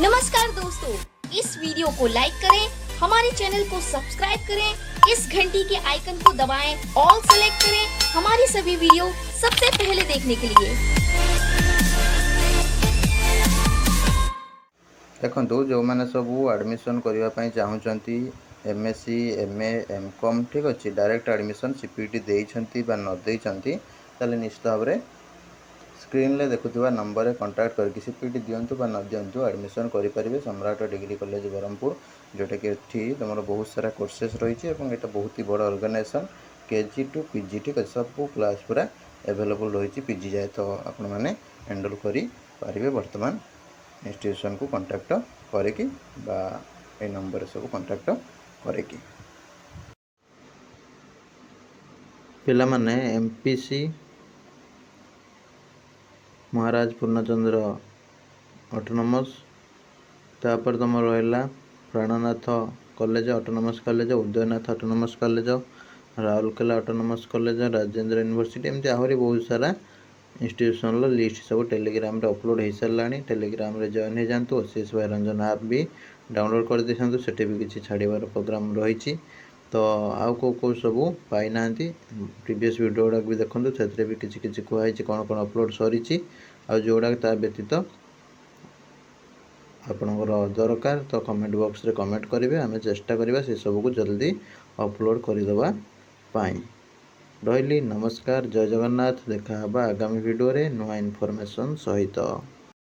नमस्कार दोस्तों, इस वीडियो को लाइक करें, हमारे चैनल को सब्सक्राइब करें, इस घंटी के आइकन को दबाएं, ऑल सेलेक्ट करें हमारी सभी वीडियो सबसे पहले देखने के लिए। देखो जो मैंने सबू एडमिशन करने चाहूँगी एमएससी एमए एमकॉम ठीक अच्छे डायरेक्ट एडमिशन सीपीटी देइछंती बा न देइछंती ताले निश्चित भाव में स्क्रीन ले देखुवा नंबर रे कांटेक्ट करके सीपीटी दिंतु बा न दिंतु एडमिशन करेंगे सम्राट डिग्री कॉलेज ब्रह्मपुर जोटा कि ये तुम बहुत सारा कोर्सेस रही है और ये बहुत ही बड़ ऑर्गेनाइजेशन केजी टू पीजी ठीक है सब क्लास पूरा एवेलेबल रही पीजी जाए तो आपण मैंने हैंडल करेंगे बर्तमान इंस्टीट्यूशन को कांटेक्ट करके नंबर सब कांटेक्ट करके पिला माने एमपीसी महाराज पूर्णचंद्र ऑटोनोमस तापर तुम रहा Prannath college autonomous college Udayanath autonomous college Rourkela autonomous college Rajendra university एमती आहरी बहुत सारा इंस्टीट्यूशन लिस्ट सब टेलीग्राम रे अपलोड हो सारा टेलीग्राम रे जॉइन हो जातु ओसीएस भाई रंजन ऐप भी डाउनलोड कर देते सेठी भी किसी छाड़बार प्रोग्राम रही तो आउ कौ सब पाई ना प्रीवियस वीडियो गुड़ाक भी देखते से भी किसी किसी कहुई कौन कौन अपलोड सरी जोड़ा ता व्यतीत आपणकर दरकार तो कमेंट बॉक्स रे कमेंट करेंगे आम चेष्टा करवा से सब को जल्दी अपलोड करदेवाई रही नमस्कार जय जगन्नाथ देखा आगामी वीडियो रे नुआ इनफॉरमेशन सहित।